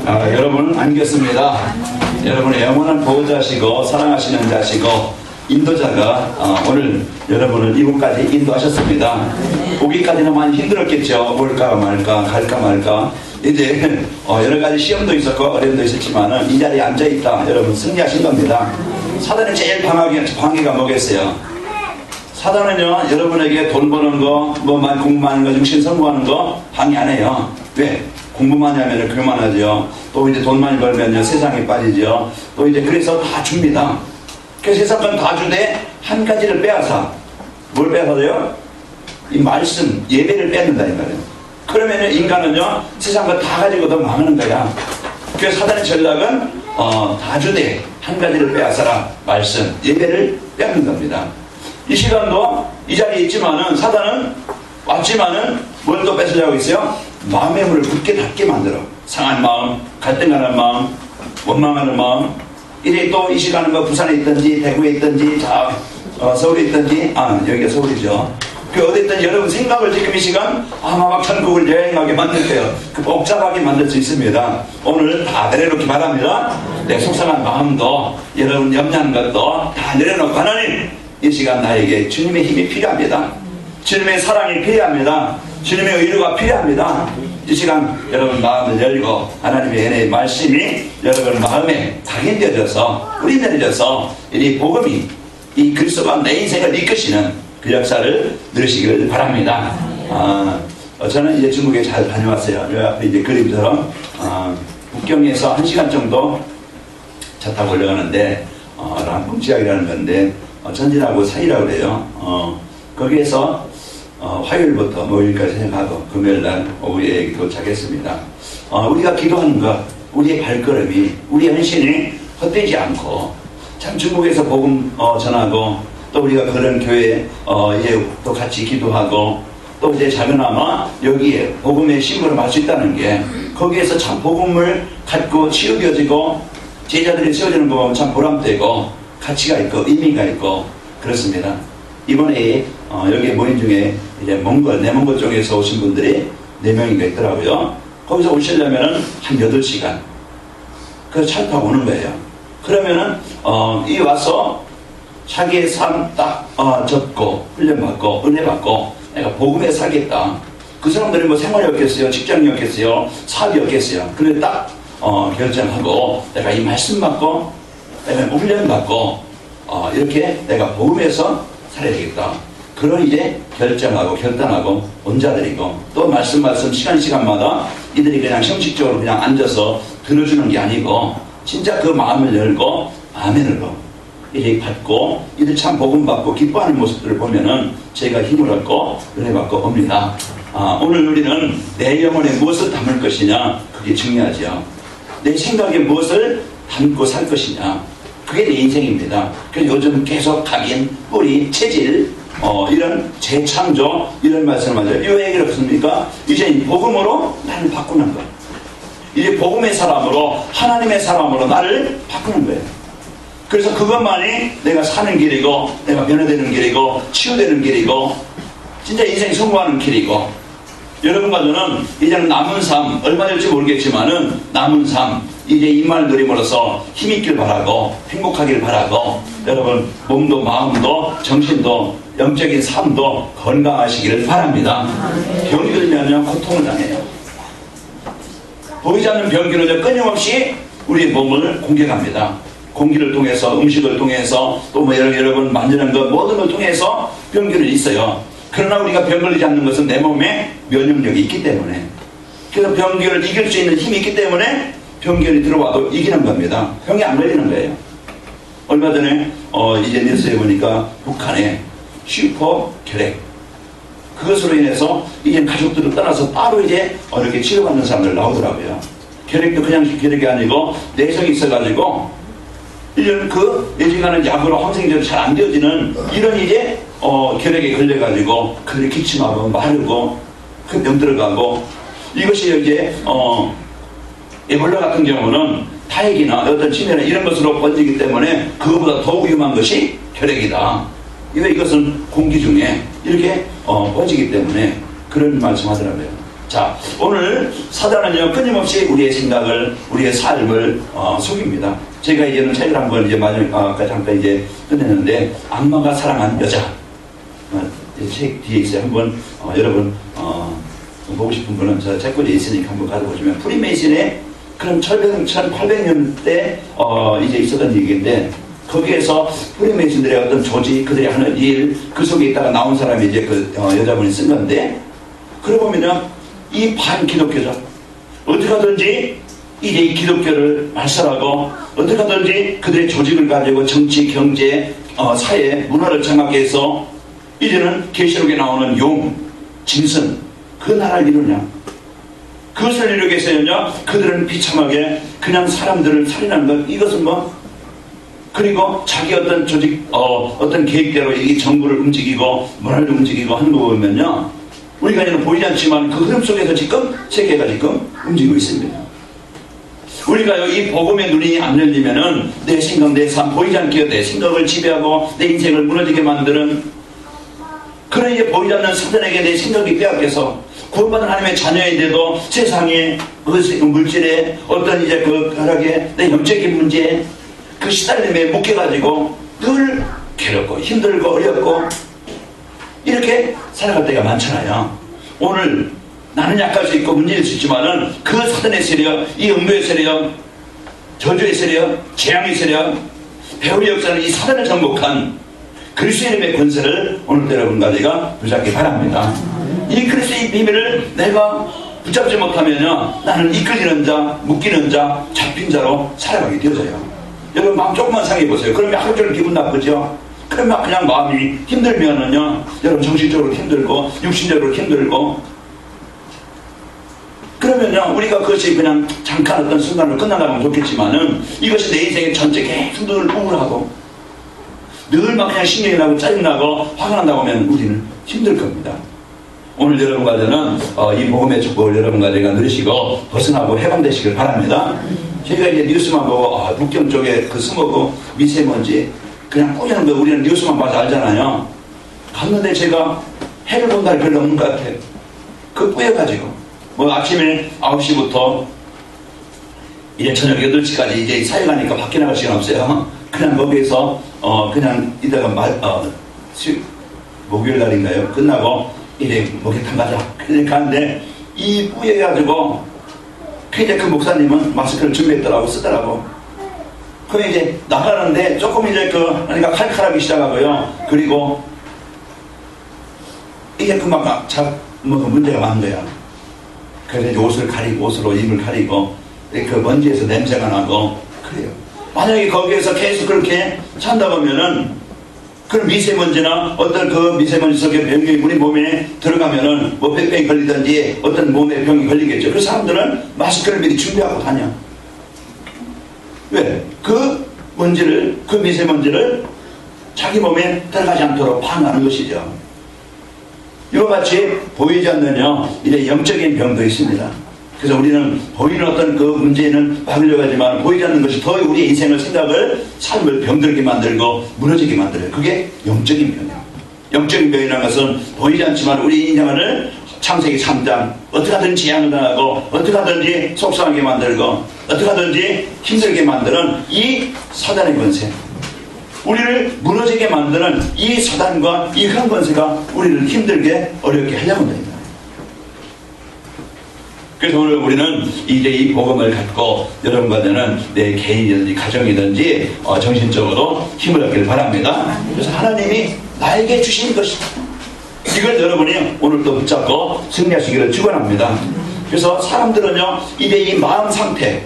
여러분 안겼습니다. 여러분의 영원한 보호자시고 사랑하시는 자시고 인도자가 오늘 여러분을 이곳까지 인도하셨습니다. 오기까지는 많이 힘들었겠죠. 올까 말까 갈까 말까. 이제 여러 가지 시험도 있었고 어려움도 있었지만 이 자리에 앉아있다. 여러분 승리하신 겁니다. 사단이 제일 방해가 뭐겠어요? 사단은요, 여러분에게 돈 버는 거, 뭐만 공부하는 거, 정신 성공하는 거 방해 안 해요. 왜? 공부만 하면 그만하죠. 또 이제 돈 많이 벌면요, 세상에 빠지죠. 또 이제 그래서 다 줍니다. 그 세상 건 다 주되 한 가지를 빼앗아. 뭘 빼앗아요? 이 말씀, 예배를 뺏는다 이 말이에요. 그러면 인간은요, 세상 건 다 가지고도 망하는 거야. 그래서 사단의 전략은 다 주되 한 가지를 빼앗아라. 말씀, 예배를 뺏는 겁니다. 이 시간도 이 자리에 있지만은 사단은 왔지만은 뭘 또 뺏으려고 있어요? 마음의 문을 굳게 닫게 만들어. 상한 마음, 갈등하는 마음, 원망하는 마음. 이래 또 이 시간은 뭐 부산에 있든지 대구에 있든지 서울에 있든지 여기가 서울이죠. 그 어디 있든 여러분 생각을 지금 이 시간 막 천국을 여행하게 만들 거예요. 그 복잡하게 만들 수 있습니다. 오늘 다 내려놓기 바랍니다. 내 속상한 마음도 여러분 염려하는 것도 다 내려놓고 하나님 이 시간 나에게 주님의 힘이 필요합니다. 주님의 사랑이 필요합니다. 주님의 의료가 필요합니다. 이 시간 여러분 마음을 열고 하나님의 은혜의 말씀이 여러분 마음에 각인되어져서 뿌리 내려져서 이 복음이 이 그리스도가 내 인생을 이끄시는 그 역사를 누리시기를 바랍니다. 저는 이제 중국에 잘 다녀왔어요. 요 앞에 이제 그림처럼 북경에서 1시간 정도 차 타고 올라가는데 람풍지역이라는 건데 전진하고 사이라고 그래요. 거기에서 화요일부터 목요일까지 생각하고 금요일날 오후에 도착했습니다. 우리가 기도하는 것, 우리의 발걸음이, 우리의 헌신이 헛되지 않고 참 중국에서 복음 전하고 또 우리가 그런 교회에 이제 또 같이 기도하고 또 이제 작은아마 여기에 복음의 심부름할 수 있다는 게 거기에서 참 복음을 갖고 치유되어지고 제자들이 세워지는 거 보면 참 보람되고 가치가 있고 의미가 있고 그렇습니다. 이번에 여기 모임 중에 이제 내몽골 쪽에서 오신 분들이 4명인가 있더라고요. 거기서 오시려면은 한 8시간 그래서 차 타고 오는 거예요. 그러면은 이 와서 자기의 삶 딱 접고 훈련받고 은혜받고 내가 복음에 살겠다. 그 사람들이 뭐 생활이 없겠어요, 직장이 없겠어요, 사업이 없겠어요. 그래 딱 결정하고 내가 이 말씀 받고 내가 훈련받고 이렇게 내가 복음에서 살아야 되겠다. 그런 이제 결정하고 결단하고 온 자들이고 또 말씀 시간마다 이들이 그냥 형식적으로 그냥 앉아서 들어주는 게 아니고 진짜 그 마음을 열고 아멘으로 이렇게 받고 이들 참 복음 받고 기뻐하는 모습들을 보면은 제가 힘을 얻고 은혜 받고 옵니다. 오늘 우리는 내 영혼에 무엇을 담을 것이냐 그게 중요하죠. 내 생각에 무엇을 담고 살 것이냐 그게 내 인생입니다. 그래서 요즘 계속 각인, 뿌리, 체질 이런 재창조 이런 말씀을 하죠. 이 왜 그렇습니까? 이제 복음으로 나를 바꾸는 것. 이제 복음의 사람으로 하나님의 사람으로 나를 바꾸는 거예요. 그래서 그것만이 내가 사는 길이고 내가 변화되는 길이고 치유되는 길이고 진짜 인생 성공하는 길이고 여러분과 저는 이제는 남은 삶 얼마 될지 모르겠지만은 남은 삶 이제 이 말 누림으로써 힘있길 바라고 행복하길 바라고 여러분 몸도 마음도 정신도 영적인 삶도 건강하시기를 바랍니다. 병이 들면요 고통을 당해요. 보이지 않는 병기로 끊임없이 우리 몸을 공격합니다. 공기를 통해서 음식을 통해서 또 뭐 여러분 만지는 것 모든 걸 통해서 병기는 있어요. 그러나 우리가 병 걸리지 않는 것은 내 몸에 면역력이 있기 때문에 그래서 병기를 이길 수 있는 힘이 있기 때문에 병기이 들어와도 이기는 겁니다. 병이 안 걸리는 거예요. 얼마 전에 이제 뉴스에 보니까 북한에 슈퍼 결핵 그것으로 인해서 이제 가족들을 떠나서 따로 이제 이렇게 치료받는 사람들 나오더라고요. 결핵도 그냥 결핵이 아니고 내성이 있어가지고 이런 예전에는 약으로 항생제로 잘 안 되어지는 이런 이제 결핵에 걸려가지고 그들이 기침하고 마르고 그 병 들어가고 이것이 이제 에볼라 같은 경우는 타액이나 어떤 침해나 이런 것으로 번지기 때문에 그것보다 더욱 위험한 것이 결핵이다. 이것은 공기 중에 이렇게 퍼지기 때문에 그런 말씀 하더라고요. 자, 오늘 사단은요, 끊임없이 우리의 생각을, 우리의 삶을 속입니다. 제가 이제는 책을 한번 이제 마지막까지 잠깐 이제 끝냈는데, 악마가 사랑한 여자. 책 뒤에 있어요. 한번, 여러분, 보고 싶은 분은 저 책꽂이에 있으니까 한번 가져보시면, 프리메이슨의 그런 1800년대 이제 있었던 얘기인데, 거기에서 프리메이슨들의 어떤 조직, 그들이 하는 일, 그 속에 있다가 나온 사람이 이제 그 여자분이 쓴 건데, 그러고 보면요, 이 반기독교죠. 어떻게 하든지 이제 이 기독교를 말살하고, 어떻게 하든지 그들의 조직을 가지고 정치, 경제, 사회, 문화를 장악해 해서 이제는 계시록에 나오는 용, 짐승, 그 나라를 이루냐. 그것을 이루기 위해서는요, 그들은 비참하게 그냥 사람들을 살인하는 것, 이것은 뭐, 그리고 자기 어떤 조직, 어떤 계획대로 이 정부를 움직이고, 문화를 움직이고 하는 거 보면요, 우리가 이제는 보이지 않지만 그 흐름 속에서 지금 세계가 지금 움직이고 있습니다. 우리가 이 복음의 눈이 안 열리면은 내 생각, 내 삶, 보이지 않게 내 생각을 지배하고 내 인생을 무너지게 만드는 그런 이제 보이지 않는 사단에게 내 생각이 빼앗겨서 구원받은 하나님의 자녀인데도 세상에 그 물질에 어떤 이제 그 쾌락에 내 영적인 문제에 그 시달림에 묶여가지고 늘 괴롭고 힘들고 어렵고 이렇게 살아갈 때가 많잖아요. 오늘 나는 약할 수 있고 문제일 수 있지만은 그 사단의 세력, 이 음부의 세력, 저주의 세력, 재앙의 세력, 배후의 역사는 이 사단을 정복한 그리스도의 이름의 권세를 오늘도 여러분과 제가 붙잡기 바랍니다. 이 그리스도의 비밀을 내가 붙잡지 못하면요, 나는 이끌리는 자, 묶이는 자, 잡힌 자로 살아가게 되어져요. 여러분 마음 조금만 상해 보세요. 그러면 하루 종일 기분 나쁘죠? 그러면 그냥 마음이 힘들면은요, 여러분 정신적으로 힘들고 육신적으로 힘들고, 그러면요 우리가 그것이 그냥 잠깐 어떤 순간으로 끝나가면 좋겠지만은 이것이 내 인생의 전체 계속 늘 우울하고 늘 막 그냥 신경이 나고 짜증나고 화가 난다고 하면 우리는 힘들 겁니다. 오늘 여러분과 저는 이 복음의 축복을 여러분과 제가 누리시고 벗어나고 해방되시길 바랍니다. 제가 이제 뉴스만 보고 북경 쪽에 그 스모그 미세먼지 그냥 꾸미는 거 우리는 뉴스만 봐서 알잖아요. 갔는데 제가 해를 본 날이 별로 없는 것 같아요. 그 뿌여가지고 뭐 아침에 9시부터 이제 저녁 8시까지 이제 사회 가니까 밖에 나갈 시간 없어요. 그냥 거기에서 그냥 이따가 목요일 날인가요? 끝나고 이제 목욕탕 가자. 그러니까 하는데 이 뿌여가지고 이제 그 목사님은 마스크를 준비했더라고 쓰더라고. 그럼 이제 나가는데 조금 이제 그러니까 칼칼하기 시작하고요. 그리고 이게 그만 문제가 많은 거야. 그래서 이제 옷을 가리고 옷으로 입을 가리고 그 먼지에서 냄새가 나고 그래요. 만약에 거기에서 계속 그렇게 산다 보면은 그런 미세먼지나 어떤 그 미세먼지 속에 병이 우리 몸에 들어가면은 뭐 폐병이 걸리든지 어떤 몸에 병이 걸리겠죠. 그 사람들은 마스크를 미리 준비하고 다녀. 왜? 그 먼지를, 그 미세먼지를 자기 몸에 들어가지 않도록 방어하는 것이죠. 이와 같이 보이지 않는 이제 영적인 병도 있습니다. 그래서 우리는 보이는 어떤 그 문제는 막으려고 하지만 보이지 않는 것이 더 우리의 인생을, 생각을, 삶을 병들게 만들고 무너지게 만들어요. 그게 영적인 병이에요. 영적인 병이라는 것은 보이지 않지만 우리 인생을 창세기 3장 어떻게 하든지 재앙을 당하고 어떻게 하든지 속상하게 만들고 어떻게 하든지 힘들게 만드는 이 사단의 권세, 우리를 무너지게 만드는 이 사단과 이 큰 권세가 우리를 힘들게 어렵게 하려고 합니다. 그래서 오늘 우리는 이제 이 복음을 갖고 여러분과 저는 내 개인이든지 가정이든지 정신적으로 힘을 얻기를 바랍니다. 그래서 하나님이 나에게 주신 것이다. 이걸 여러분이 오늘 또 붙잡고 승리하시기를 축원합니다. 그래서 사람들은요 이제 이 마음 상태,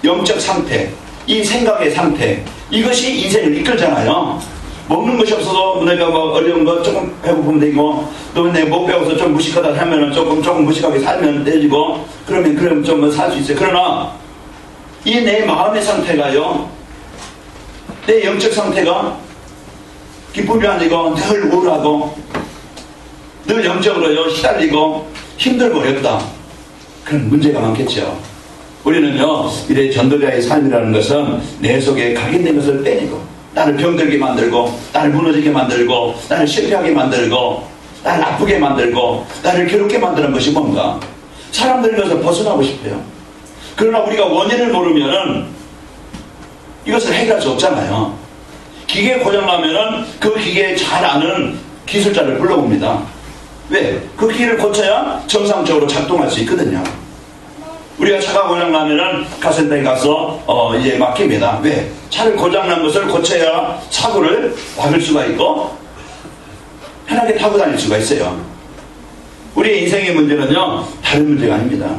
영적 상태, 이 생각의 상태, 이것이 인생을 이끌잖아요. 먹는 것이 없어서 내가 뭐 어려운 거 조금 배고프면 되고 또 내가 못 배워서 좀 무식하다 하면은 조금 무식하게 살면 되지고 그러면 좀 살 수 있어요. 그러나 이 내 마음의 상태가요, 내 영적 상태가 기쁨이 아니고 늘 우울하고 늘 영적으로요 시달리고 힘들고 어렵다. 그런 문제가 많겠죠. 우리는요 이래 전도자의 삶이라는 것은 내 속에 각인된 것을 빼내고 나를 병들게 만들고 나를 무너지게 만들고 나를 실패하게 만들고 나를 아프게 만들고 나를 괴롭게 만드는 것이 뭔가? 사람들이 것을 벗어나고 싶어요. 그러나 우리가 원인을 모르면은 이것을 해결할 수 없잖아요. 기계 고장나면은 그 기계에 잘 아는 기술자를 불러봅니다. 왜? 그 기계를 고쳐야 정상적으로 작동할 수 있거든요. 우리가 차가 고장나면은 카센터에 가서 이제 맡깁니다. 왜? 차를 고장난 것을 고쳐야 사고를 막을 수가 있고 편하게 타고 다닐 수가 있어요. 우리의 인생의 문제는요, 다른 문제가 아닙니다.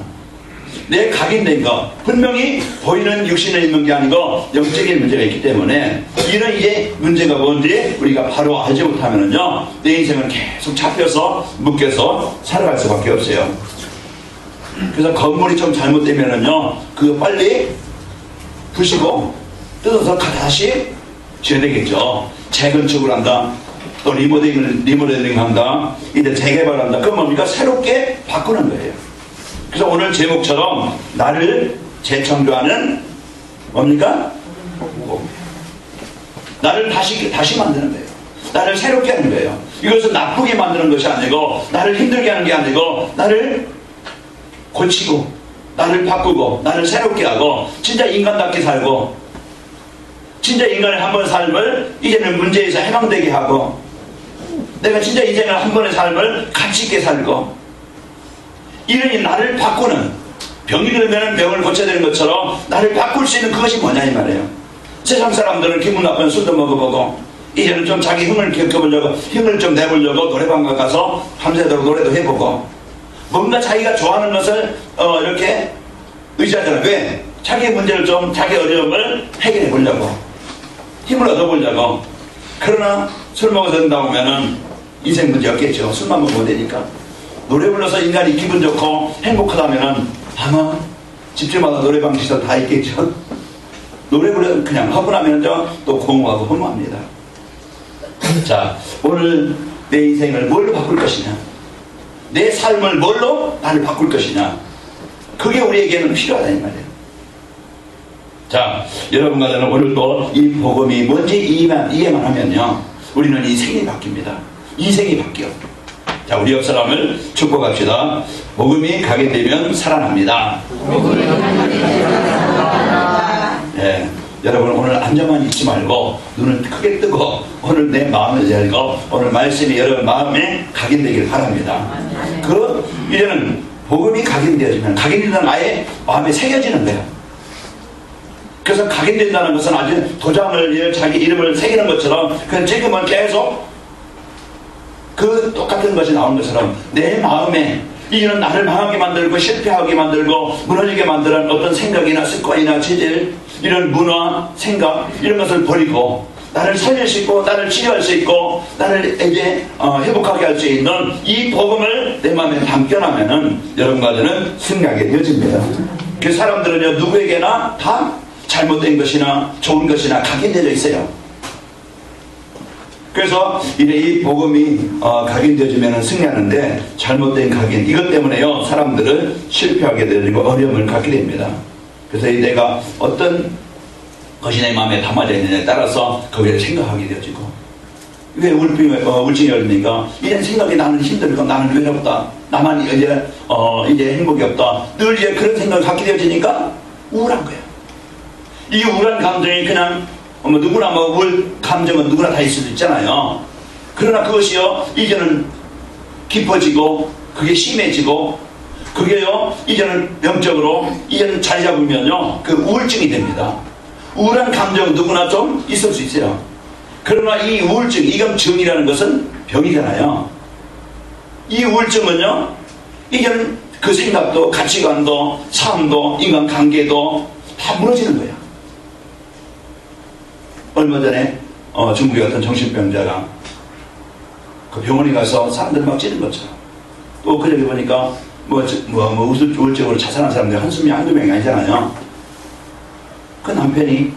내 각인된 것, 분명히 보이는 육신에 있는 게 아니고 영적인 문제가 있기 때문에 이런 이제 문제가 뭔지 우리가 바로 알지 못하면은요, 내 인생은 계속 잡혀서 묶여서 살아갈 수밖에 없어요. 그래서 건물이 좀 잘못되면은요, 그거 빨리 부시고 뜯어서 다시 지어야 되겠죠. 재건축을 한다, 또 리모델링 한다, 이제 재개발한다. 그건 뭡니까? 새롭게 바꾸는 거예요. 그래서 오늘 제목처럼 나를 재창조하는 뭡니까? 나를 다시 만드는 거예요. 나를 새롭게 하는 거예요. 이것은 나쁘게 만드는 것이 아니고, 나를 힘들게 하는 게 아니고, 나를 고치고, 나를 바꾸고, 나를 새롭게 하고, 진짜 인간답게 살고, 진짜 인간의 한 번의 삶을 이제는 문제에서 해방되게 하고, 내가 진짜 인생을 한 번의 삶을 가치 있게 살고, 이러니 나를 바꾸는, 병이 들면 병을 고쳐야 되는 것처럼 나를 바꿀 수 있는 그것이 뭐냐 이 말이에요. 세상 사람들은 기분 나쁜 술도 먹어보고, 이제는 좀 자기 힘을 겪어보려고, 힘을 좀 내보려고 노래방 가서 밤새도록 노래도 해보고, 뭔가 자기가 좋아하는 것을 이렇게 의지하잖아요. 왜? 자기의 문제를 좀, 자기 어려움을 해결해 보려고, 힘을 얻어보려고. 그러나 술 먹어서 된다고 하면은 인생 문제 없겠죠. 술만 먹으면 되니까. 노래 불러서 인간이 기분 좋고 행복하다면은 아마 집집마다 노래방 시설 다 있겠죠. 노래 불러 그냥 허분하면요, 또 공허하고 허무합니다. 자, 오늘 내 인생을 뭘로 바꿀 것이냐, 내 삶을 뭘로 나를 바꿀 것이냐, 그게 우리에게는 필요하다 이 말이에요. 자, 여러분과 저는 오늘도 이 복음이 뭔지 이해만 하면요, 우리는 인생이 바뀝니다. 인생이 바뀌어. 자, 우리 옆 사람을 축복합시다. 복음이 각인되면 살아납니다. 네, 여러분 오늘 앉아만 있지 말고 눈을 크게 뜨고 오늘 내 마음을 열고 오늘 말씀이 여러분 마음에 각인되길 바랍니다. 이제는 복음이 각인되어지면, 각인된다는 아예 마음에 새겨지는 거예요. 그래서 각인된다는 것은 아주 도장을, 자기 이름을 새기는 것처럼 그냥 지금은 계속 그 똑같은 것이 나오는 것처럼 내 마음에 이제는 나를 망하게 만들고 실패하게 만들고 무너지게 만드는 어떤 생각이나 습관이나 체질, 이런 문화, 생각, 이런 것을 버리고 나를 살릴 수 있고 나를 치료할 수 있고 나를 이제 회복하게 할 수 있는 이 복음을 내 마음에 담겨나면은 여러분과 저는 승리하게 되어집니다. 그 사람들은요, 누구에게나 다 잘못된 것이나 좋은 것이나 각인되어 있어요. 그래서 이래 이 복음이 각인되어지면 승리하는데, 잘못된 각인, 이것 때문에요, 사람들은 실패하게 되고 어려움을 갖게 됩니다. 그래서 내가 어떤 것이 내 마음에 담아져 있느냐에 따라서 거기에 생각하게 되어지고, 왜 우울증이 걸립니까? 이제 생각이 나는 힘들고 나는 외롭다, 나만 이제 행복이 없다, 늘 이제 그런 생각을 갖게 되어지니까 우울한 거예요. 이 우울한 감정이 그냥 누구나 우울 감정은 누구나 다 있을 수 있잖아요. 그러나 그것이요, 이제는 깊어지고 그게 심해지고 그게요, 이제는 병적으로 이제는 자리 잡으면요, 그 우울증이 됩니다. 우울한 감정 누구나 좀 있을 수 있어요. 그러나 이 우울증, 이감증이라는 것은 병이잖아요. 이 우울증은요, 이제는 그 생각도 가치관도 삶도 인간관계도 다 무너지는 거예요. 얼마 전에 중국의 어떤 정신병자가 그 병원에 가서 사람들 막 찌른 것처럼, 또 그저께 보니까 우울증으로 자살한 사람들 한두 명이 아니잖아요. 그 남편이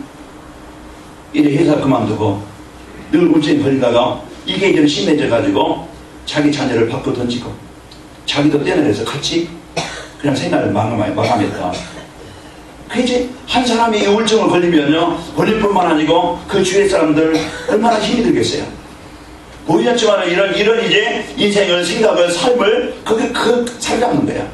이래 회사 그만두고 늘 우울증이 걸리다가 이게 이제 심해져 가지고 자기 자녀를 밖으로 던지고 자기도 떼내려서 같이 그냥 생활을 마감했다. 그 이제 한 사람이 우울증을 걸리면요, 본인 뿐만 아니고 그 주위의 사람들 얼마나 힘이 들겠어요. 보이지 않지만 이런 이제 인생을, 생각을, 삶을 그 살잡는 거야.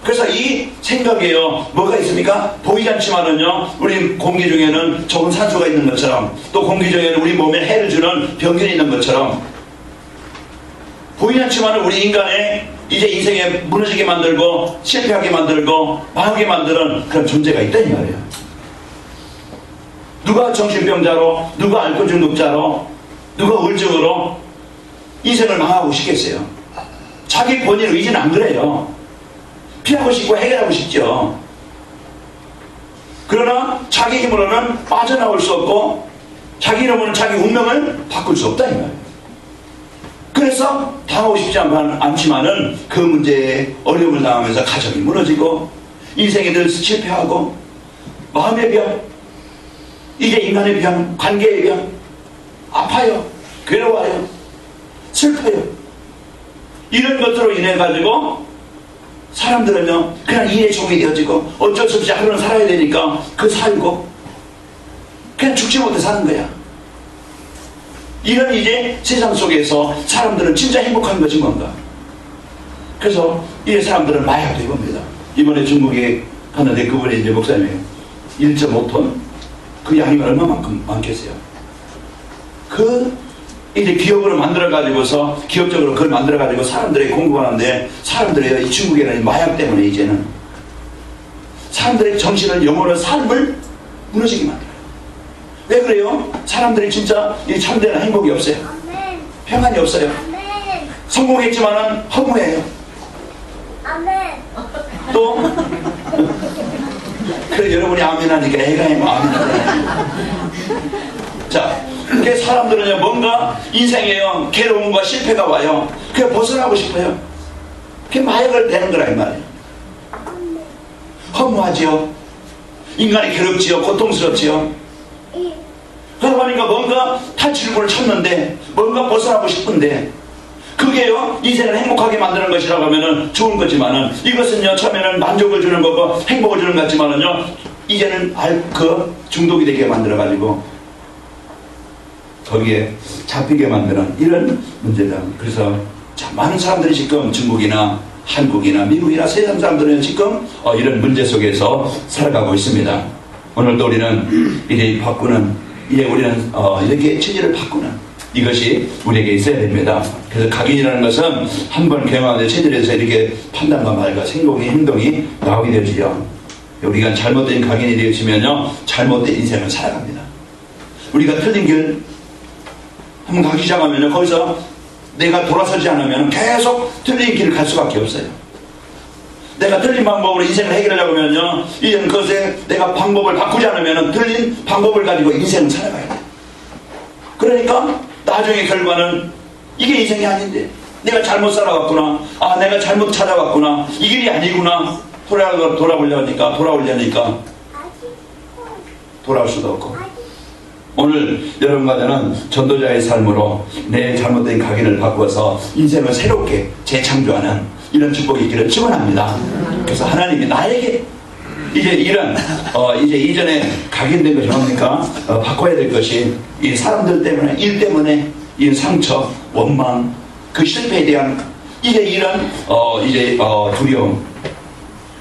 그래서 이 생각에요, 뭐가 있습니까? 보이지 않지만은요, 우리 공기 중에는 좋은 산소가 있는 것처럼, 또 공기 중에는 우리 몸에 해를 주는 병균이 있는 것처럼, 보이지 않지만은 우리 인간의 이제 인생에 무너지게 만들고, 실패하게 만들고, 망하게 만드는 그런 존재가 있다, 이 말이에요. 누가 정신병자로, 누가 알코올 중독자로, 누가 우울증으로 인생을 망하고 싶겠어요? 자기 본인 의지는 안 그래요. 피하고 싶고 해결하고 싶죠. 그러나 자기 힘으로는 빠져나올 수 없고 자기 힘으로는 자기 운명을 바꿀 수 없다 이 말이에요. 그래서 당하고 싶지 않지만은 그 문제에 어려움을 당하면서 가정이 무너지고 인생이 늘 실패하고 마음의 병, 이제 인간의 병, 관계의 병, 아파요, 괴로워요, 슬퍼요. 이런 것들로 인해 가지고 사람들은요 그냥 일의 종이 되어지고 어쩔 수 없이 하루는 살아야 되니까 그 살고 그냥 죽지 못해 사는 거야. 이런 이제 세상 속에서 사람들은 진짜 행복한 것인 건가? 그래서 이 사람들은 마약도 해봅니다. 이번에 중국에 갔는데 그분이 이제 목사님이에요. 1.5톤 그 양이 얼마만큼 많겠어요? 그 이제 기업으로 만들어가지고서 기업적으로 그걸 만들어가지고 사람들에게 공급하는데 사람들의 이 중국에는 마약 때문에 이제는 사람들의 정신을 영혼을 삶을 무너지게 만들어요. 왜 그래요? 사람들이 진짜 이 참되는 행복이 없어요. 아멘. 평안이 없어요. 아멘. 성공했지만은 허무해요. 아멘. 또 그래 여러분이 아멘 하니까 애가 아멘 하잖아요. 자, 그 사람들은요 뭔가 인생에요 괴로움과 실패가 와요. 그게 벗어나고 싶어요. 그게 마약을 되는 거라 이 말이에요. 허무하지요. 인간이 괴롭지요. 고통스럽지요. 그러다 보니까 뭔가 탈출구를 찾는데 뭔가 벗어나고 싶은데 그게요 인생을 행복하게 만드는 것이라고 하면은 좋은 거지만은 이것은요 처음에는 만족을 주는 거고 행복을 주는 것 같지만은요 이제는 그 중독이 되게 만들어 가지고 거기에 잡히게 만드는 이런 문제다. 그래서 참 많은 사람들이 지금 중국이나 한국이나 미국이나 세상 사람들은 지금 이런 문제 속에서 살아가고 있습니다. 오늘도 우리는 이제 바꾸는 이제 우리는 이렇게 체질을 바꾸는 이것이 우리에게 있어야 됩니다. 그래서 각인이라는 것은 한번 경험하는 체질에서 이렇게 판단과 말과 행동이 나오게 되지요. 우리가 잘못된 각인이 되어지면요 잘못된 인생을 살아갑니다. 우리가 틀린 길 한번 가기 시작하면요 거기서 내가 돌아서지 않으면 계속 틀린 길을 갈 수밖에 없어요. 내가 틀린 방법으로 인생을 해결하려고 하면요 이제는 그것에 내가 방법을 바꾸지 않으면 틀린 방법을 가지고 인생을 살아가야 돼. 그러니까 나중에 결과는 이게 인생이 아닌데 내가 잘못 살아왔구나, 내가 잘못 찾아왔구나, 이 길이 아니구나 돌아오려니까 돌아올 수도 없고. 오늘 여러분과 저는 전도자의 삶으로 내 잘못된 각인을 바꾸어서 인생을 새롭게 재창조하는 이런 축복이 있기를 축원합니다. 그래서 하나님이 나에게 이제 이런 이제 이전에 각인된 것이 뭡니까? 바꿔야 될 것이 이 사람들 때문에 일 때문에 이 상처, 원망, 그 실패에 대한 이제 이런 두려움.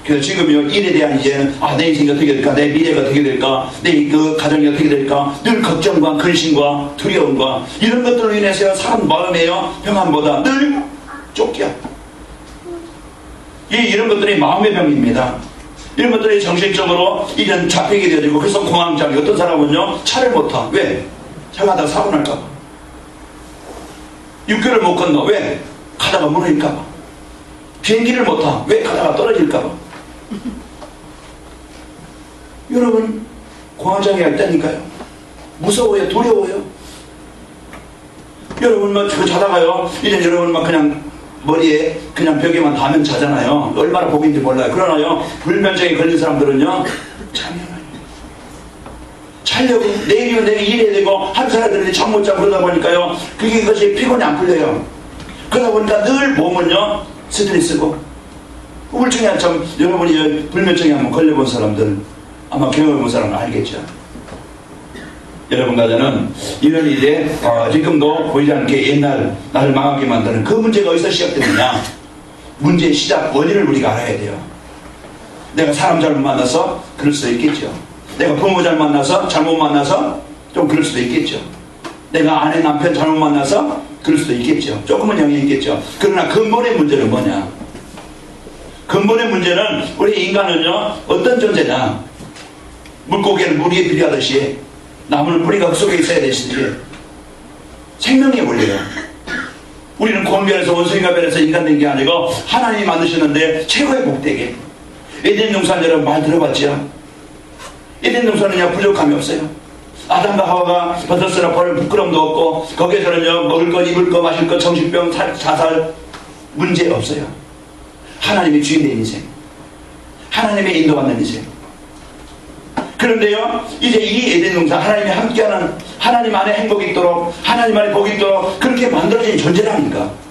그래서 지금요 일에 대한 이제 내 인생이 어떻게 될까, 내 미래가 어떻게 될까, 내 그 가정이 어떻게 될까, 늘 걱정과 근심과 두려움과 이런 것들로 인해서 사람 마음에요 평안보다 늘 쫓겨. 이런 것들이 마음의 병입니다. 이런 것들이 정신적으로 이런 잡히게 되어지고 그래서 공황장애. 어떤 사람은요 차를 못 타. 왜? 차가 하다가 사고 날까봐. 육교를 못 건너. 왜? 가다가 무너질까봐. 비행기를 못 타. 왜? 가다가 떨어질까봐. 여러분 공황장애가 있다니까요. 무서워요. 두려워요. 여러분 그 자다가요 이제 여러분 그냥 머리에 그냥 벽에만 닿으면 자잖아요. 얼마나 복인지 몰라요. 그러나요 불면증에 걸린 사람들은요 자려고 내일이면 내일 일해야 되고 한 사람들이 잠 못 자고 그러다 보니까요 그것이 피곤이 안 풀려요. 그러다 보니까 늘 몸은요 스트레스고 우울증에 참 여러분이 불면증에 한번 걸려본 사람들 아마 경험해본 사람은 알겠죠. 여러분과 저는 이런 일에 지금도 보이지 않게 옛날 나를 망하게 만드는 그 문제가 어디서 시작되느냐, 문제의 시작 원인을 우리가 알아야 돼요. 내가 사람 잘못 만나서 그럴 수도 있겠죠. 내가 부모 잘못 만나서 잘못 만나서 좀 그럴 수도 있겠죠. 내가 아내 남편 잘못 만나서 그럴 수도 있겠죠. 조금은 영향이 있겠죠. 그러나 근본의 문제는 뭐냐? 근본의 문제는 우리 인간은요 어떤 존재냐? 물고기는 물 위에 필요하듯이 나무는 뿌리가 그 속에 있어야 되듯이 생명의 원리예요. 우리는 곰변에서 원숭이가 변해서 인간 된 게 아니고 하나님이 만드셨는데 최고의 복되게. 에덴 동산 여러분 말 들어봤죠? 에덴 동산은요 부족함이 없어요. 아담과 하와가 벗었으나 벌 부끄럼도 없고 거기에서는요 먹을 것 입을 것 마실 것 정신병 자살 문제 없어요. 하나님의 주인된 인생, 하나님의 인도받는 인생. 그런데요 이제 이 에덴 동산 하나님이 함께하는 하나님 안에 행복이 있도록 하나님 안에 복이 있도록 그렇게 만들어진 존재라니까.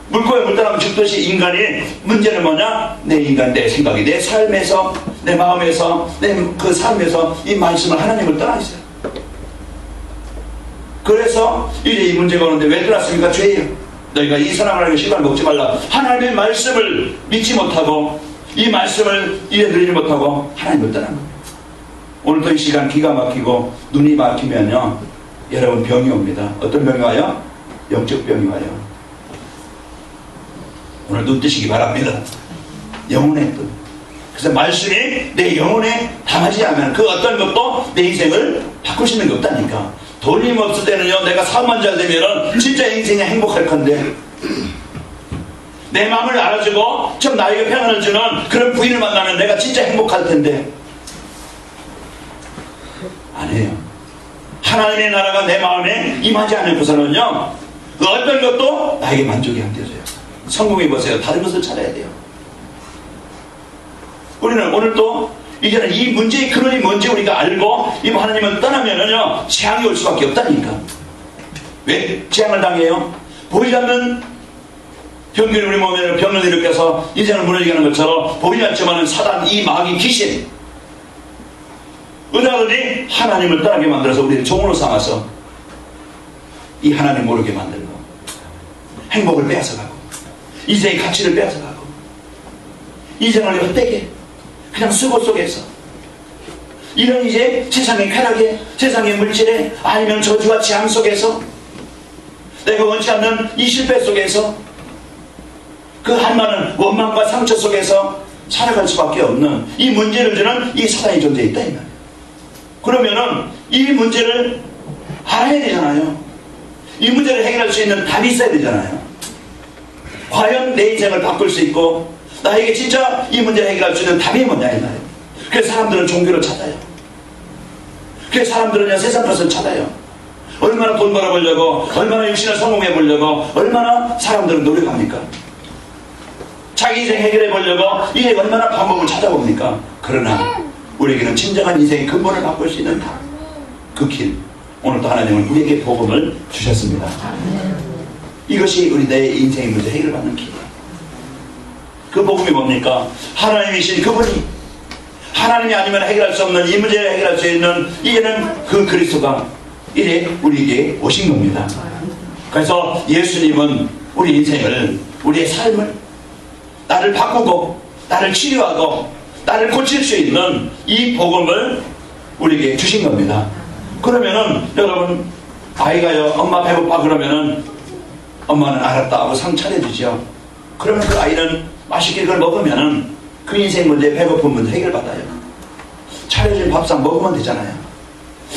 물고기 물떠나면 죽듯이 인간이 문제는 뭐냐? 내 인간, 내 생각이, 내 삶에서, 내 마음에서, 내 그 삶에서 이 말씀을 하나님을 떠나 있어요. 그래서 이제 이 문제가 오는데 왜 떠났습니까? 죄예요. 너희가 이 선악을 하는 시간을 먹지 말라. 하나님의 말씀을 믿지 못하고 이 말씀을 이해 누리지 못하고 하나님을 떠난 겁니다. 오늘도 이 시간 기가 막히고 눈이 막히면요 여러분 병이 옵니다. 어떤 병이 와요? 영적 병이 와요. 오늘 눈 뜨시기 바랍니다. 영혼의 뜻. 그래서 말씀이 내 영혼에 담아지지 않으면 그 어떤 것도 내 인생을 바꿀 수 있는 게 없다니까. 돈이 없을 때는요 내가 사업만 잘 되면은 진짜 인생이 행복할 건데 내 마음을 알아주고 좀 나에게 평안을 주는 그런 부인을 만나면 내가 진짜 행복할 텐데 아니에요. 하나님의 나라가 내 마음에 임하지 않고서는요 그 어떤 것도 나에게 만족이 안 되어져요. 성공해 보세요. 다른 것을 찾아야 돼요. 우리는 오늘 또 이제는 이 문제의 근원이 뭔지 우리가 알고 이 하나님을 떠나면은요 재앙이 올 수밖에 없다니까. 왜 재앙을 당해요? 보이지 않는 병균이 우리 몸에 병을 일으켜서 인생을 무너지게 하는 것처럼 보이지 않지만은 사단, 이 마귀, 귀신 의사들이 하나님을 떠나게 만들어서 우리를 종으로 삼아서 이 하나님 모르게 만들고 행복을 빼앗아가고 인생의 가치를 빼앗아가고 인생을 헛되게 그냥 수고 속에서 이런 이제 세상의 쾌락에 세상의 물질에 아니면 저주와 재앙 속에서 내가 원치 않는 이 실패 속에서 그 한많은 원망과 상처 속에서 살아갈 수밖에 없는 이 문제를 주는 이 사단이 존재해 있다 이 말이에요. 그러면은 이 문제를 알아야 되잖아요. 이 문제를 해결할 수 있는 답이 있어야 되잖아요. 과연 내 인생을 바꿀 수 있고 나에게 진짜 이 문제를 해결할 수 있는 답이 뭐냐 이 말이에요. 그래서 사람들은 종교를 찾아요. 그래서 사람들은 세상 것을 찾아요. 얼마나 돈 벌어보려고 얼마나 육신을 성공해 보려고 얼마나 사람들은 노력합니까? 자기 인생 해결해 보려고 이게 얼마나 방법을 찾아봅니까? 그러나 우리에게는 진정한 인생의 근본을 바꿀 수 있는 그 길, 오늘도 하나님은 우리에게 복음을 주셨습니다. 이것이 우리 내 인생의 문제 해결받는 길이에요. 그 복음이 뭡니까? 하나님이신 그분이 하나님이 아니면 해결할 수 없는 이 문제를 해결할 수 있는 이제는 그 그리스도가 이제 우리에게 오신 겁니다. 그래서 예수님은 우리 인생을 우리의 삶을 나를 바꾸고 나를 치료하고 나를 고칠 수 있는 이 복음을 우리에게 주신 겁니다. 그러면은 여러분 아이가요 엄마 배고파 그러면은 엄마는 알았다 하고 상 차려주죠. 그러면 그 아이는 맛있게 그걸 먹으면은 그 인생 문제 배고픈 문제 해결받아요. 차려진 밥상 먹으면 되잖아요.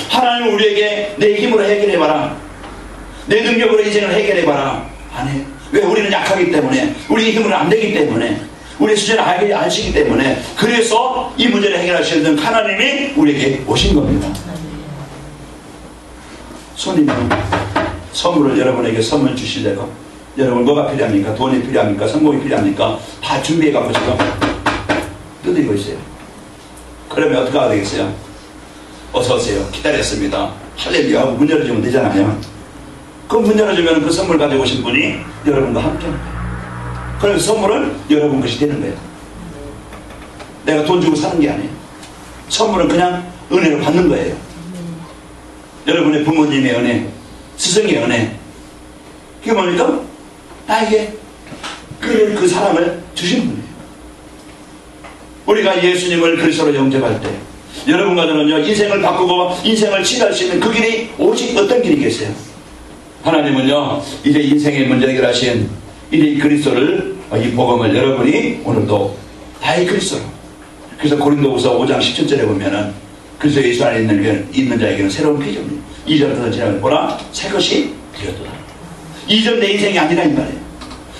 하나님은 우리에게 내 힘으로 해결해봐라 내 능력으로 인생을 해결해봐라 안 해요. 왜? 우리는 약하기 때문에 우리 힘으로는 안 되기 때문에 우리 수준을 아시기 때문에 그래서 이 문제를 해결할 수 있는 하나님이 우리에게 오신 겁니다. 손님은 선물을 여러분에게 선물 주시려고 여러분 뭐가 필요합니까? 돈이 필요합니까? 성공이 필요합니까? 다 준비해 갖고 지금 뜯고 있어요. 그러면 어떻게 해야 되겠어요? 어서 오세요. 기다렸습니다. 할렐루야 하고 문 열어주면 되잖아요. 그 문 열어주면 그 선물 가지고 오신 분이 여러분과 함께 하는 거예요. 그래서 선물은 여러분 것이 되는 거예요. 내가 돈 주고 사는 게 아니에요. 선물은 그냥 은혜로 받는 거예요. 여러분의 부모님의 은혜, 스승의 은혜. 그게 뭡니까? 나에게 그 사랑을 주시는 분이에요. 우리가 예수님을 그리스도로 영접할 때 여러분과 저는요 인생을 바꾸고 인생을 치유할 수 있는 그 길이 오직 어떤 길이겠어요? 하나님은요 이제 인생의 문제 해결하신 이제 이 그리스도를 이 복음을 여러분이 오늘도 다이 그리스도로, 그래서 고린도후서 5장 17절에 보면은 그리스도 예수 안에 있는 자에게는 새로운 피조물이 이전부터 지나면 보라 새 것이 되었도다. 이전 내 인생이 아니라 이 말이에요.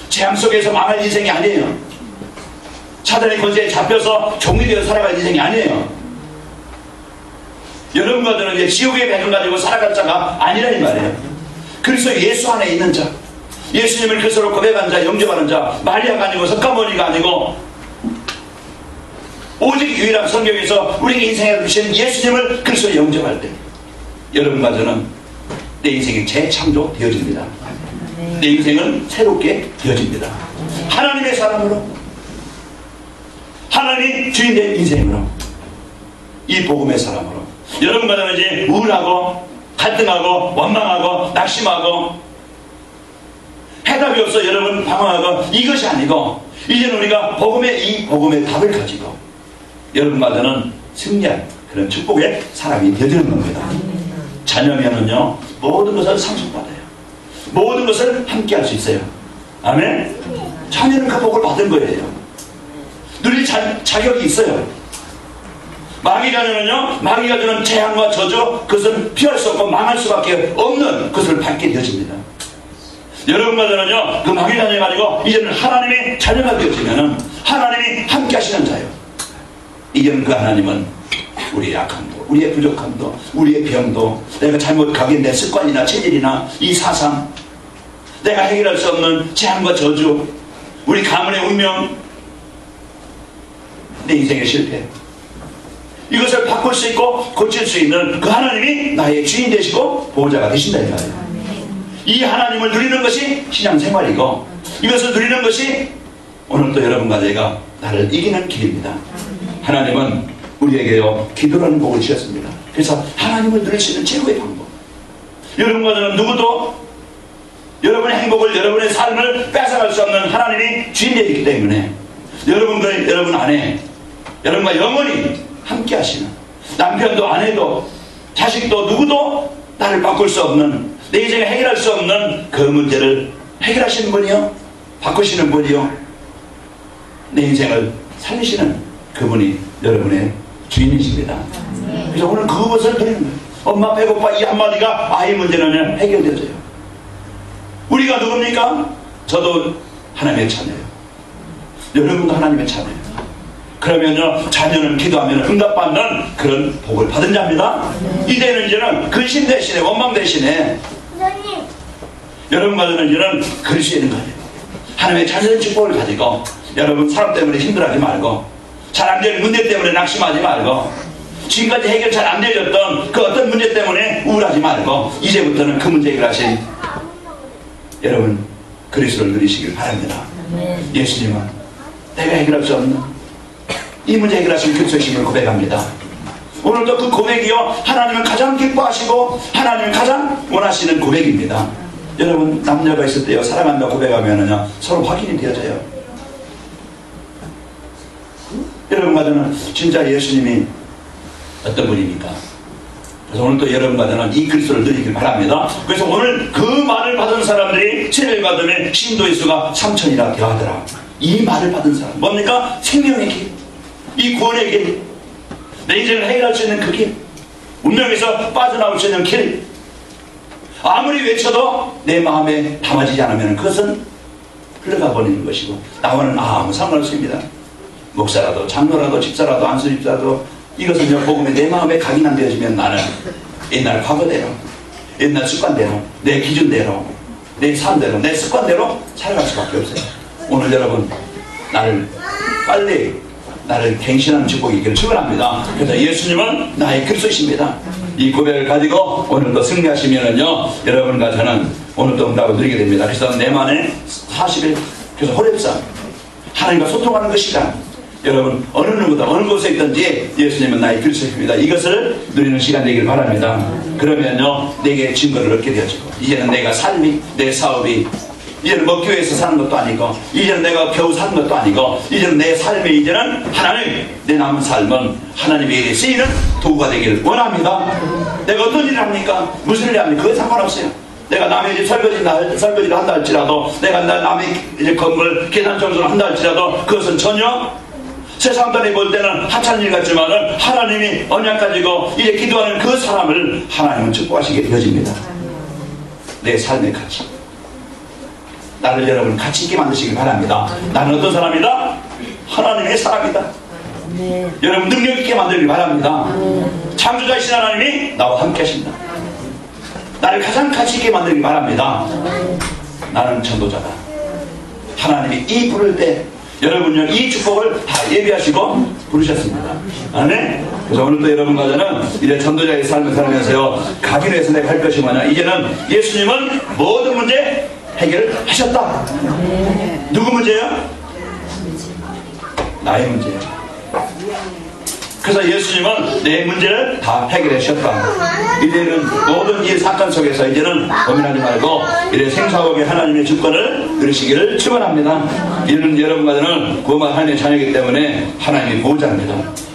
재앙 속에서 망할 인생이 아니에요. 사단의 권세에 잡혀서 종이 되어 살아갈 인생이 아니에요. 여러분과 저는 이제 지옥의 백을 가지고 살아갈 자가 아니라 이 말이에요. 그리스도 예수 안에 있는 자, 예수님을 그리스도로 고백한 자, 영접하는 자, 마리아가 아니고 석가모니가 아니고 오직 유일한 성경에서 우리 인생에 주신 예수님을 그리스도로 영접할 때 여러분과 저는 내 인생이 재창조되어집니다. 내 인생은 새롭게 되어집니다. 하나님의 사람으로, 하나님 주인된 인생으로, 이 복음의 사람으로 여러분과 저는 이제 우울하고 갈등하고 원망하고 낙심하고 해답이 없어 여러분 방황하고 이것이 아니고 이제는 우리가 이 복음의 답을 가지고 여러분과 저는 승리할 그런 축복의 사람이 되어지는 겁니다. 자녀면은요 모든 것을 상속받아요. 모든 것을 함께 할 수 있어요. 아멘. 자녀는 그 복을 받은 거예요. 누릴 자격이 있어요. 마귀 자녀는요 마귀가 주는 재앙과 저주 그것을 피할 수 없고 망할 수밖에 없는 것을 받게 되어집니다. 여러분과 저는요 그 마귀 자녀가 아니고 이제는 하나님의 자녀가 되어지면은 하나님이 함께 하시는 자예요. 이제는 그 하나님은 우리의 약함도 우리의 부족함도 우리의 병도 내가 잘못 가게 된 습관이나 체질이나 이 사상, 내가 해결할 수 없는 재앙과 저주, 우리 가문의 운명, 내 인생의 실패, 이것을 바꿀 수 있고 고칠 수 있는 그 하나님이 나의 주인 되시고 보호자가 되신다 이 말이에요. 이 하나님을 누리는 것이 신앙생활이고 이것을 누리는 것이 오늘도 여러분과 제가 나를 이기는 길입니다. 하나님은 우리에게요 기도라는 복을 주셨습니다. 그래서 하나님을 누릴 수 있는 최고의 방법, 여러분과 저는 누구도 여러분의 행복을 여러분의 삶을 뺏어갈 수 없는 하나님이 주인되기 때문에 여러분 안에 여러분과 영원히 함께 하시는 남편도 아내도 자식도 누구도 나를 바꿀 수 없는 내 인생을 해결할 수 없는 그 문제를 해결하시는 분이요 바꾸시는 분이요 내 인생을 살리시는 그분이 여러분의 주인이십니다. 그래서 오늘 그것을 드리는 거예요. 엄마 배고파 이 한마디가 아이 문제는 해결되어져요. 우리가 누굽니까? 저도 하나님의 자녀예요. 여러분도 하나님의 자녀예요. 그러면요 자녀는 기도하면 응답받는 그런 복을 받은 자입니다. 이제는 근심 대신에 원망 대신에 여러분과 저는 이제는 그리스도에 있는 거예요. 하나님의 자녀의 축복을 가지고 여러분 사람 때문에 힘들어하지 말고 잘 안 되는 문제 때문에 낙심하지 말고 지금까지 해결 잘 안 되어졌던 그 어떤 문제 때문에 우울하지 말고 이제부터는 그 문제 해결하신 여러분 그리스도를 누리시길 바랍니다. 예수님은 내가 해결할 수 없는 이 문제 해결하신 그리스도심을 고백합니다. 오늘도 그 고백이요 하나님은 가장 기뻐하시고 하나님은 가장 원하시는 고백입니다. 여러분 남녀가 있을 때요 사랑한다 고백하면은요 서로 확인이 되어져요. 여러분과 저는 진짜 예수님이 어떤 분입니까? 그래서 오늘 또 여러분과 저는 이 그리스도를 누리길 바랍니다. 그래서 오늘 그 말을 받은 사람들이 7일 받음에 신도의 수가 3,000이라 되어하더라. 이 말을 받은 사람 뭡니까? 생명의 길, 이 구원의 길, 내 인생을 해결할 수 있는 그 길, 운명에서 빠져나올 수 있는 길, 아무리 외쳐도 내 마음에 담아지지 않으면 그것은 흘러가 버리는 것이고 나와는 아무 상관없습니다. 목사라도 장로라도 집사라도 안수집사라도 이것은 복음에 내 마음에 각인안 되어지면 나는 옛날 과거대로 옛날 습관대로 내 기준대로 내 삶대로 내 습관대로 살아갈 수밖에 없어요. 오늘 여러분 나를 갱신하는 축복이 있기를 축원합니다. 그래서 예수님은 나의 그리스도이십니다. 이 고백을 가지고 오늘도 승리하시면은요 여러분과 저는 오늘도 응답을 누리게 됩니다. 그래서 내 만에 40일 그래서 호렙산 하나님과 소통하는 그 시간, 여러분 어느 누구도 어느 곳에 있든지 예수님은 나의 그리스도입니다. 이것을 누리는 시간 되길 바랍니다. 그러면요 내게 증거를 얻게 되어지고 이제는 내가 삶이 내 사업이 이제는 먹기 위해서 사는 것도 아니고, 이제는 내가 겨우 사는 것도 아니고, 이제는 내 삶의 이제는 하나님, 내 남은 삶은 하나님의 일에 쓰이는 도구가 되기를 원합니다. 내가 어떤 일을 합니까? 무슨 일을 합니까? 그건 상관없어요. 내가 남의 집 설거지를 한다 할지라도, 내가 남의 이제 건물 계단 청소를 한다 할지라도, 그것은 전혀 세상 사람들이 볼 때는 하찮은 일 같지만은 하나님이 언약 가지고 이제 기도하는 그 사람을 하나님은 축복하시게 되어집니다. 내 삶의 가치, 나를 여러분 가치 있게 만드시길 바랍니다. 나는 어떤 사람이다? 하나님의 사람이다. 여러분 능력 있게 만들길 바랍니다. 창조자이신 하나님이 나와 함께 하신다. 나를 가장 가치 있게 만들길 바랍니다. 나는 전도자다. 하나님이 이 부를 때 여러분요 이 축복을 다 예비하시고 부르셨습니다. 아멘. 그래서 오늘도 여러분과 저는 이제 전도자의 삶을 살면서요 각인해서 내가 할 것이 뭐냐, 이제는 예수님은 모든 문제 해결을 하셨다. 누구 문제요? 나의 문제예요. 그래서 예수님은 내 문제를 다 해결해 주셨다. 이제는 모든 이 사건 속에서 이제는 고민하지 말고 이제 생사하게 하나님의 주권을 누리시기를 축원합니다. 이는 여러분과 저는 구원받은 하나님의 자녀이기 때문에 하나님이 보호자입니다.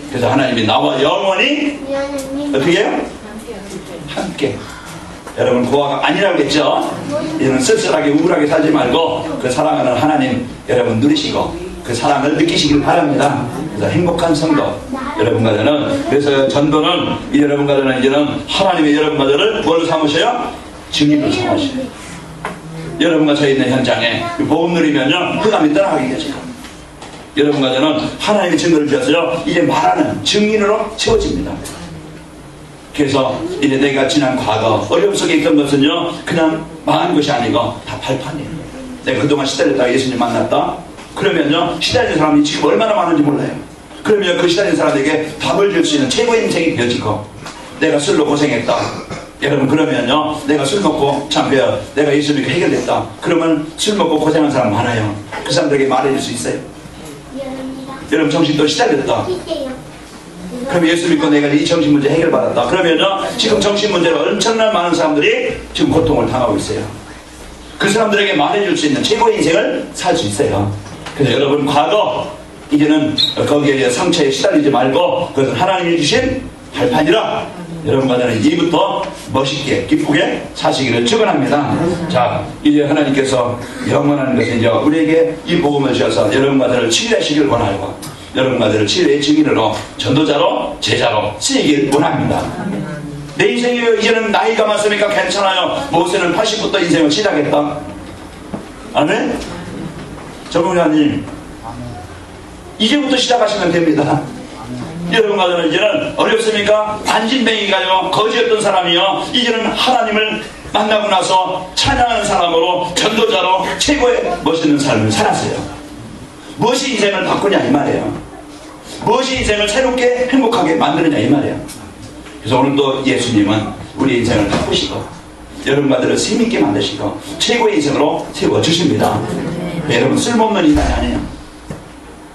그래서 하나님이 나와 영원히 어떻게 해요? 함께. 여러분 고아가 아니라고 했죠? 이제는 쓸쓸하게 우울하게 살지 말고 그 사랑하는 하나님 여러분 누리시고 그 사랑을 느끼시길 바랍니다. 그래서 행복한 성도 여러분과 저는, 그래서 전도는 여러분과 저는 이제는 하나님의 여러분과 저를 뭘 삼으셔요? 증인으로 삼으셔요. 여러분과 저 있는 현장에 복음 누리면요 흑암이 떠나가게 되죠. 여러분과 저는 하나님의 증거를 주셔서요 이제 말하는 증인으로 채워집니다. 그래서 이제 내가 지난 과거 어려움 속에 있던 것은요 그냥 망한 것이 아니고 다 발판이에요. 내가 그동안 시달렸다가 예수님 만났다 그러면요 시달린 사람이 지금 얼마나 많은지 몰라요. 그러면 그 시달린 사람에게 답을 줄 수 있는 최고의 인생이 되어지고, 내가 술로 고생했다 여러분 그러면요 내가 술 먹고 참 내가 예수 믿고 해결됐다 그러면 술 먹고 고생한 사람 많아요. 그 사람들에게 말해줄 수 있어요. 여러분 정신도 시달렸다 그럼 예수 믿고 내가 이 정신 문제 해결받았다 그러면요 지금 정신 문제로 엄청난 많은 사람들이 지금 고통을 당하고 있어요. 그 사람들에게 말해줄 수 있는 최고의 인생을 살 수 있어요. 그래서 여러분 과거 이제는 거기에 상처에 시달리지 말고 그것은 하나님이 주신 발판이라 여러분과 저는 이제부터 멋있게 기쁘게 사시기를 축원합니다. 자 이제 하나님께서 영원한 것은 이제 우리에게 이 복음을 주셔서 여러분과 저를 치유하시기를 원하고 여러분과 저를 치유의 증인으로 전도자로 제자로 쓰이길 원합니다. 내 인생이 이제는 나이가 많으니까 괜찮아요. 모세는 80부터 인생을 시작했다. 아멘. 전문가님 이제부터 시작하시면 됩니다. 여러분과 저는 이제는 어렵습니까? 안진뱅이가요 거지였던 사람이요 이제는 하나님을 만나고 나서 찬양하는 사람으로 전도자로 최고의 멋있는 삶을 살았어요. 무엇이 인생을 바꾸냐 이 말이에요. 무엇이 인생을 새롭게 행복하게 만드느냐 이 말이에요. 그래서 오늘도 예수님은 우리 인생을 바꾸시고 여러분과 저를 재미있게 만드시고 최고의 인생으로 세워주십니다. 여러분 쓸모없는 인간이 아니에요.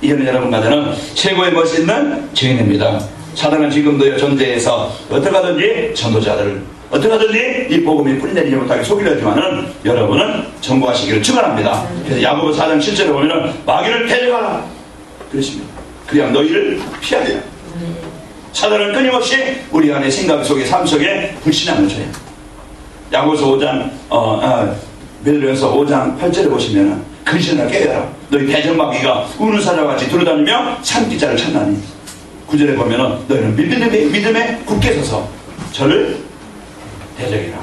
이제는 여러분과 저는 최고의 멋있는 증인입니다. 사단은 지금도 존재해서 어떻게 하든지 전도자들을 어떻게 하든지 이 복음이 뿌리내리지 못하게 속이려 하지만은 여러분은 전부하시기를 축원합니다. 그래서 야고보 4장 7절에 보면은 마귀를 대적하라 그렇습니다. 그래야 너희를 피하리라. 사단은 끊임없이 우리 안에 생각 속에 삶 속에 불신함을 줘요. 야고보서 5장 베드로전서 5장 8절에 보시면은 근신을 깨어라. 너희 대적마귀가 우는 사자같이 두루다니며 산기자를 찾나니. 9절에 보면은 너희는 믿음에 굳게 서서 저를 대적이라.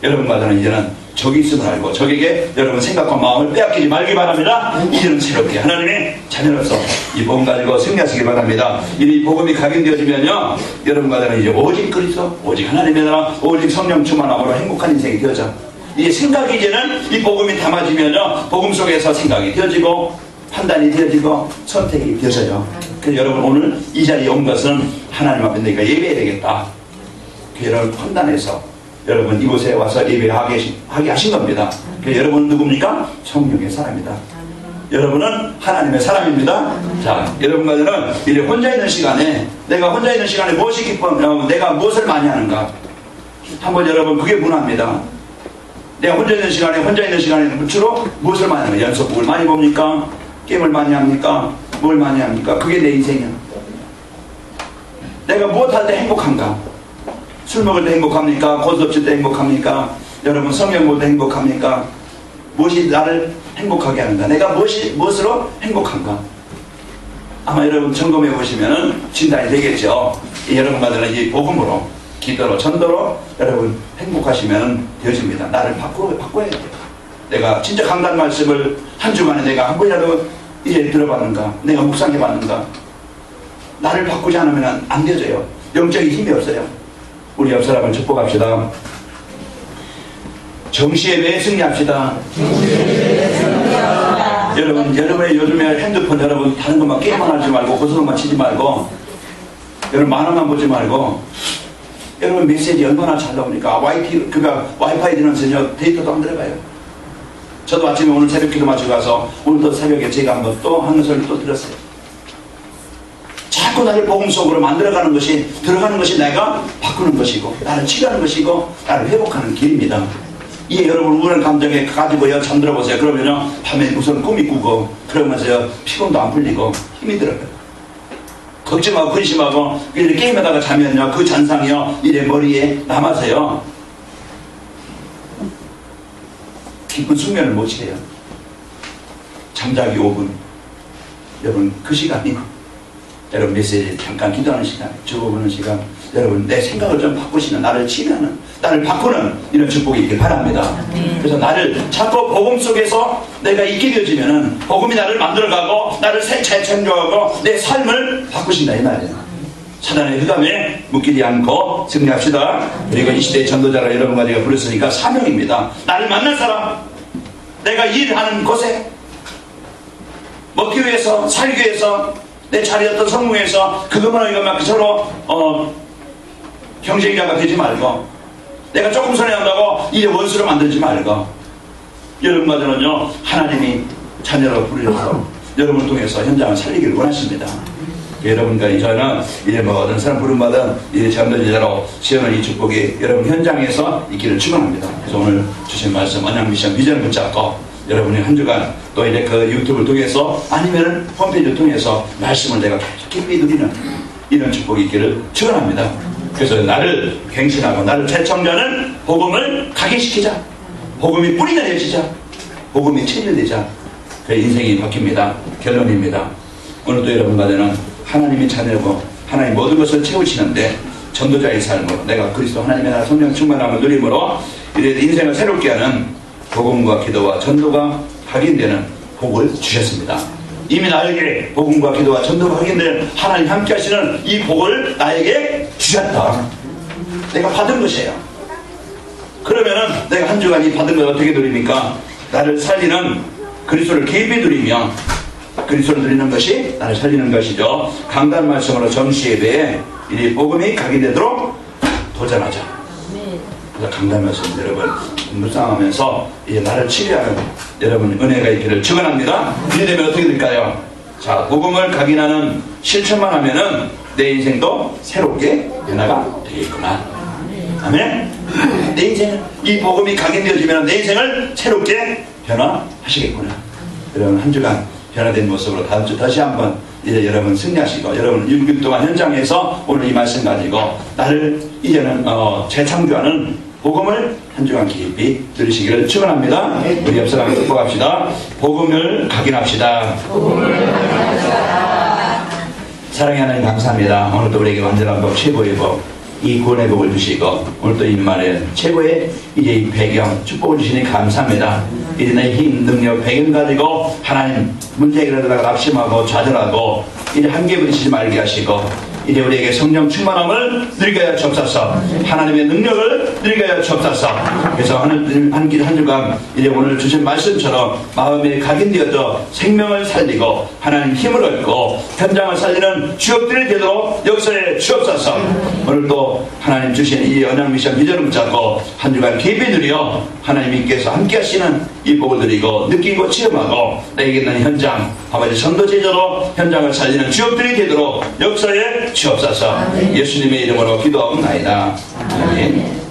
여러분과 저는 이제는 적이 있음을 알고 적에게 여러분 생각과 마음을 빼앗기지 말기 바랍니다. 이제는 새롭게 하나님의 자녀로서 이 복음 가지고 승리하시기 바랍니다. 이 복음이 각인되어지면요 여러분과 저는 이제 오직 그리스도 오직 하나님의 나라 오직 성령 충만함으로 행복한 인생이 되어져. 이 생각이 이제는 이 복음이 담아지면요 복음 속에서 생각이 되어지고 판단이 되어지고 선택이 되어져요. 그래서 여러분 오늘 이 자리에 온 것은 하나님 앞에 내가 예배해야 되겠다. 여러분 판단해서 여러분 이곳에 와서 예배하게 하신 겁니다. 그래서 여러분은 누굽니까? 성령의 사람이다. 여러분은 하나님의 사람입니다. 자, 여러분과 저는 이제 혼자 있는 시간에 내가 혼자 있는 시간에 무엇이 기뻐 내가 무엇을 많이 하는가 한번 여러분 그게 문화입니다. 내가 혼자 있는 시간에는 주로 무엇을 많이 합니까? 연속극을 많이 봅니까? 게임을 많이 합니까? 뭘 많이 합니까? 그게 내 인생이야. 내가 무엇할 때 행복한가? 술 먹을 때 행복합니까? 고스톱 칠 때 행복합니까? 여러분 성경 볼 때 행복합니까? 무엇이 나를 행복하게 하는가? 내가 무엇으로 행복한가? 아마 여러분 점검해 보시면은 진단이 되겠죠. 여러분마다는 이 복음으로, 기도로, 전도로 여러분 행복하시면 되어집니다. 나를 바꿔야 돼요. 내가 진짜 강단 말씀을 한 주간에 내가 한 번이라도 이제 들어봤는가? 내가 묵상해 봤는가? 나를 바꾸지 않으면 안 되어져요. 영적인 힘이 없어요. 우리 옆 사람을 축복합시다. 정시예배에 승리합시다. 여러분, 여러분의 요즘에 핸드폰 여러분 다른 것만 게임만 하지 말고 고스톱만 치지 말고 여러분 만화만 보지 말고 여러분 메시지 얼마나 잘 나오니까 와이파이 되면서 데이터도 안 들어가요. 저도 아침에 오늘 새벽 기도 마치고 가서 오늘도 새벽에 제가 한번 또 하는 소리를 또 들었어요. 자꾸 나를 복음 속으로 만들어가는 것이 들어가는 것이 내가 바꾸는 것이고 나를 치료하는 것이고 나를 회복하는 길입니다. 이 여러분 우울한 감정에 가지고요 잠들어 보세요. 그러면요 밤에 무슨 꿈이 꾸고 그러면서요 피곤도 안 풀리고 힘이 들어요. 걱정하고 근심하고 이렇게 게임하다가 자면요 그 잔상이요 이래 머리에 남아서요 깊은 숙면을 못 취해요. 잠자기 5분 여러분 그 시간이 여러분 메시지 잠깐 기도하는 시간 적어보는 시간 여러분 내 생각을 좀 바꾸시는 나를 치료하는 나를 바꾸는 이런 축복이 있길 바랍니다. 그래서 나를 자꾸 복음 속에서 내가 있게 되어지면은 복음이 나를 만들어가고 나를 재창조하고 내 삶을 바꾸신다 이 말이에요. 사단의 흑암에 묶이지 않고 승리합시다. 그리고 이 시대의 전도자라 여러분과 제가 부르으니까 사명입니다. 나를 만날 사람 내가 일하는 곳에 먹기 위해서 살기 위해서 내 자리였던 성공에서 그것만 이것만 서로 경쟁자가 되지 말고 내가 조금 손해한다고 이제 원수로 만들지 말고 여러분과 저는요 하나님이 자녀로 부르셔서 여러분을 통해서 현장을 살리기를 원하십니다. 여러분과 저는 이제 뭐 어떤 사람 부름받은 이제 전도자로 시험을 이 축복이 여러분 현장에서 있기를 축원합니다. 그래서 오늘 주신 말씀 언양미션 비전을 붙잡고 여러분이 한 주간 또 이제 그 유튜브를 통해서 아니면 홈페이지를 통해서 말씀을 내가 깊이 누리는 이런 축복이 있기를 축원합니다. 그래서 나를 갱신하고 나를 재청자는 복음을 각인시키자. 복음이 뿌리가 내지자. 복음이 체질되자. 그 인생이 바뀝니다. 결론입니다. 오늘도 여러분과 저는 하나님이 자녀고 하나님 모든 것을 채우시는데 전도자의 삶으로 내가 그리스도 하나님의 나라 성령 충만함을 누림으로 이래 인생을 새롭게 하는 복음과 기도와 전도가 확인되는 복을 주셨습니다. 이미 나에게 복음과 기도와 전도가 확인되는 하나님 함께 하시는 이 복을 나에게 주셨다. 내가 받은 것이에요. 그러면은 내가 한 주간 이 받은 걸 어떻게 누립니까? 나를 살리는 그리스도를 깊이 누리며 그리스도를 누리는 것이 나를 살리는 것이죠. 강단 말씀으로 정시 예배에 이 복음이 각인되도록 도전하자. 그래서 강단 말씀 여러분 묵상하면서 이제 나를 치료하는 여러분 은혜가 있기를 축원합니다. 이래 되면 어떻게 될까요? 자, 복음을 각인하는 실천만 하면은 내 인생도 새롭게 변화가 되겠구나. 아멘. 내 인생은 이 복음이 각인되어지면 내 인생을 새롭게 변화하시겠구나. 여러분 한 주간 변화된 모습으로 다음 주 다시 한번 이제 여러분 승리하시고 여러분 6일 동안 현장에서 오늘 이 말씀 가지고 나를 이제는 재창조하는 복음을 한 주간 깊이 들으시기를 축원합니다. 우리 옆 사람 축복합시다. 복음을 각인합시다. 사랑의 하나님 감사합니다. 오늘도 우리에게 완전한 법 최고의 법 이 구원의 복을 주시고 오늘도 이만의 최고의 이제 이 배경 축복을 주시니 감사합니다. 이제 내 힘 능력 배경 가지고 하나님 문제 해결하다가 낙심하고 좌절하고 이제 한계 부딪히지 말게 하시고 이제 우리에게 성령 충만함을 누리게 하여 주옵소서. 하나님의 능력을 누리게 하여 주옵소서. 그래서 한 주간 이제 오늘 주신 말씀처럼 마음에 각인되어져 생명을 살리고 하나님 힘을 얻고 현장을 살리는 주역들이 되도록 역사에 주옵소서. 오늘도 하나님 주신 이 언양미션 비전을 붙잡고 한 주간 깊이 누려 하나님께서 함께 하시는 이 복을 드리고 느끼고 체험하고 내게 있는 현장 아버지 전도제자로 현장을 살리는 주역들이 되도록 역사에 주옵소서. 예수님의 이름으로 기도하옵나이다. 아멘.